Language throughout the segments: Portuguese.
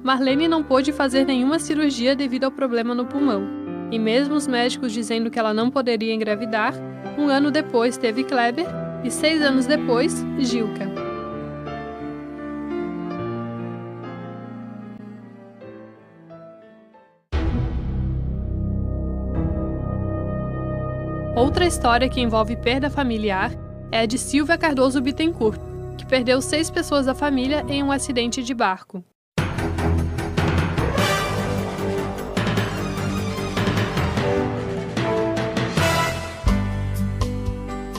Marlene não pôde fazer nenhuma cirurgia devido ao problema no pulmão. E mesmo os médicos dizendo que ela não poderia engravidar, 1 ano depois teve Kleber e 6 anos depois, Gilca. Outra história que envolve perda familiar é a de Silvia Cardoso Bittencourt, que perdeu 6 pessoas da família em um acidente de barco.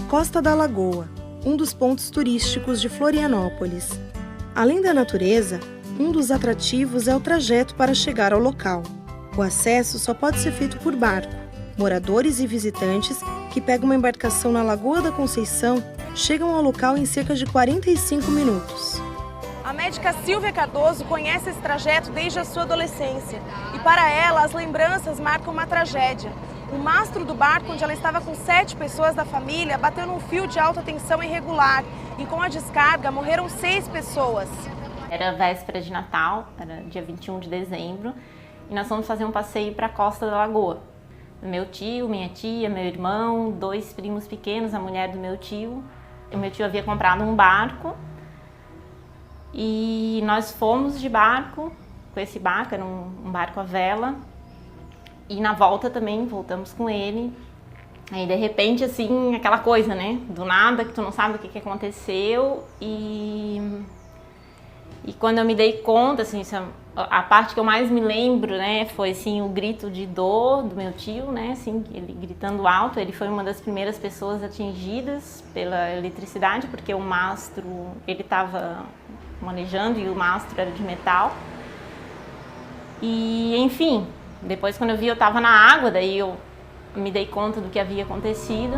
Costa da Lagoa, um dos pontos turísticos de Florianópolis. Além da natureza, um dos atrativos é o trajeto para chegar ao local. O acesso só pode ser feito por barco. Moradores e visitantes que pegam uma embarcação na Lagoa da Conceição chegam ao local em cerca de 45 minutos. A médica Silvia Cardoso conhece esse trajeto desde a sua adolescência e para ela as lembranças marcam uma tragédia. O mastro do barco, onde ela estava com 7 pessoas da família, bateu num fio de alta tensão irregular e com a descarga morreram 6 pessoas. Era véspera de Natal, era dia 21 de dezembro, e nós fomos fazer um passeio para a Costa da Lagoa. Meu tio, minha tia, meu irmão, 2 primos pequenos, a mulher do meu tio. O meu tio havia comprado um barco e nós fomos de barco, com esse barco, era um barco à vela. E na volta também, voltamos com ele. Aí, de repente, assim, aquela coisa, né? Do nada, que tu não sabe o que aconteceu. E quando eu me dei conta, assim, a parte que eu mais me lembro, né? Foi, assim, o grito de dor do meu tio, né? Assim, ele gritando alto. Ele foi uma das primeiras pessoas atingidas pela eletricidade, porque o mastro, ele estava manejando e o mastro era de metal. E, enfim... Depois, quando eu estava na água, daí eu me dei conta do que havia acontecido.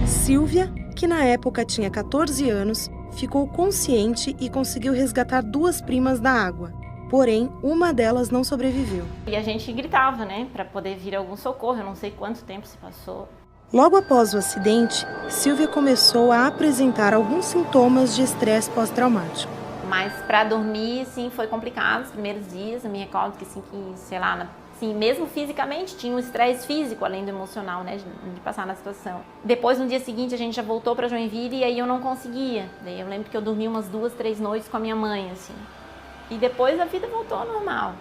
Silvia, que na época tinha 14 anos, ficou consciente e conseguiu resgatar 2 primas da água. Porém, uma delas não sobreviveu. E a gente gritava, né, para poder vir algum socorro. Eu não sei quanto tempo se passou. Logo após o acidente, Silvia começou a apresentar alguns sintomas de estresse pós-traumático. Mas para dormir, assim, foi complicado os primeiros dias. Eu me recordo que, assim, sei lá, assim, mesmo fisicamente, tinha um estresse físico, além do emocional, né, de passar na situação. Depois, no dia seguinte, a gente já voltou para Joinville e aí eu não conseguia. Daí eu lembro que eu dormi umas 2, 3 noites com a minha mãe, assim. E depois a vida voltou ao normal.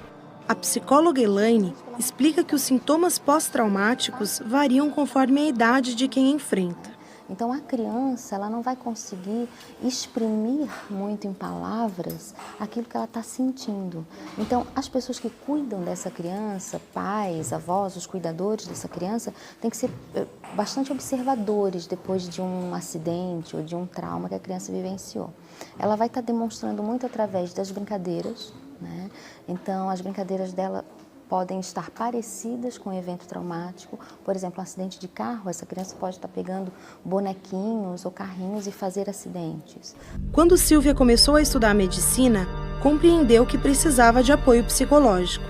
A psicóloga Elaine explica que os sintomas pós-traumáticos variam conforme a idade de quem enfrenta. Então, a criança ela não vai conseguir exprimir muito em palavras aquilo que ela está sentindo. Então, as pessoas que cuidam dessa criança, pais, avós, os cuidadores dessa criança, têm que ser bastante observadores depois de um acidente ou de um trauma que a criança vivenciou. Ela vai estar demonstrando muito através das brincadeiras, né? Então, as brincadeiras dela podem estar parecidas com um evento traumático. Por exemplo, um acidente de carro, essa criança pode estar pegando bonequinhos ou carrinhos e fazer acidentes. Quando Silvia começou a estudar medicina, compreendeu que precisava de apoio psicológico.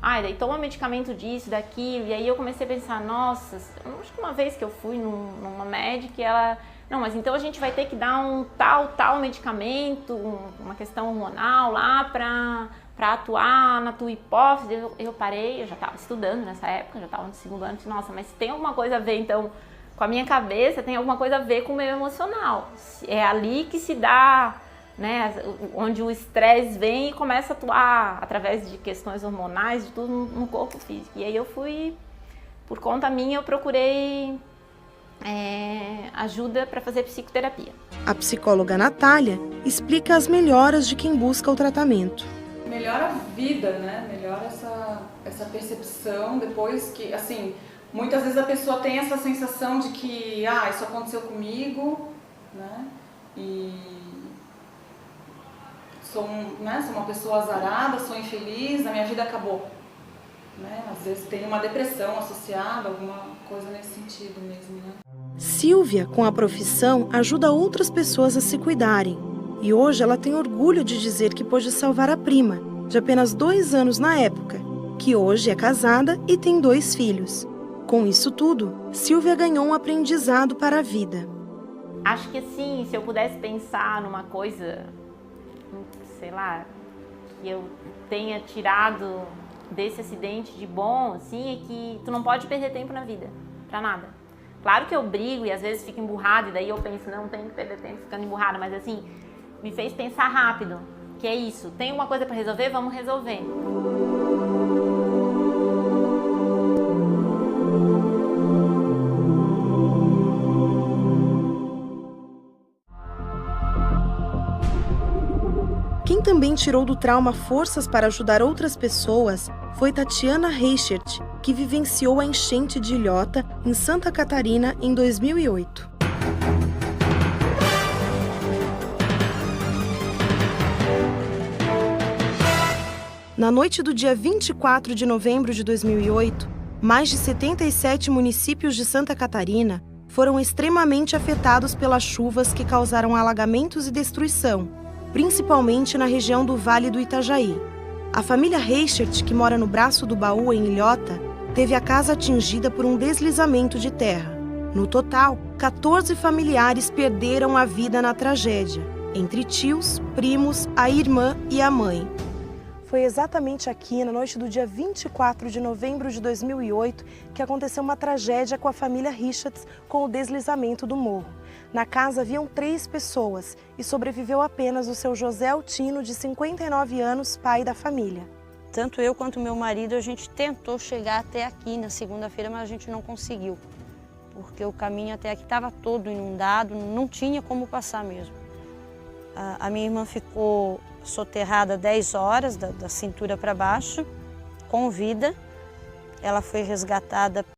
Daí toma medicamento disso, daquilo, e aí eu comecei a pensar, nossa, acho que uma vez que eu fui numa médica e ela... Não, mas então a gente vai ter que dar um tal medicamento, uma questão hormonal lá para atuar na tua hipófise. Eu parei, eu já estava estudando nessa época, já estava no 2º ano, disse, nossa, mas se tem alguma coisa a ver então com a minha cabeça, tem alguma coisa a ver com o meu emocional. É ali que se dá, né, onde o estresse vem e começa a atuar através de questões hormonais, de tudo no corpo físico. E aí eu fui, por conta minha, eu procurei ajuda para fazer psicoterapia. A psicóloga Natália explica as melhoras de quem busca o tratamento. Melhora a vida, né? Melhora essa percepção depois que, assim, muitas vezes a pessoa tem essa sensação de que, isso aconteceu comigo, né? E sou uma pessoa azarada, sou infeliz, a minha vida acabou. Né? Às vezes tem uma depressão associada, alguma coisa nesse sentido mesmo, né? Silvia, com a profissão, ajuda outras pessoas a se cuidarem. E hoje ela tem orgulho de dizer que pôde salvar a prima, de apenas 2 anos na época, que hoje é casada e tem 2 filhos. Com isso tudo, Silvia ganhou um aprendizado para a vida. Acho que assim, se eu pudesse pensar numa coisa, sei lá, que eu tenha tirado desse acidente de bom, assim, é que tu não pode perder tempo na vida, pra nada. Claro que eu brigo e às vezes fico emburrada e daí eu penso, não tenho que perder tempo ficando emburrada, mas assim, me fez pensar rápido, que é isso, tem uma coisa pra resolver, vamos resolver. Quem também tirou do trauma forças para ajudar outras pessoas foi Tatiana Reichert, que vivenciou a enchente de Ilhota, em Santa Catarina, em 2008. Na noite do dia 24 de novembro de 2008, mais de 77 municípios de Santa Catarina foram extremamente afetados pelas chuvas que causaram alagamentos e destruição, principalmente na região do Vale do Itajaí. A família Reichert, que mora no Braço do Baú, em Ilhota, teve a casa atingida por um deslizamento de terra. No total, 14 familiares perderam a vida na tragédia, entre tios, primos, a irmã e a mãe. Foi exatamente aqui, na noite do dia 24 de novembro de 2008, que aconteceu uma tragédia com a família Richards com o deslizamento do morro. Na casa haviam 3 pessoas e sobreviveu apenas o seu José Altino, de 59 anos, pai da família. Tanto eu quanto meu marido, a gente tentou chegar até aqui na segunda-feira, mas a gente não conseguiu. Porque o caminho até aqui estava todo inundado, não tinha como passar mesmo. A minha irmã ficou soterrada 10 horas, da cintura para baixo, com vida. Ela foi resgatada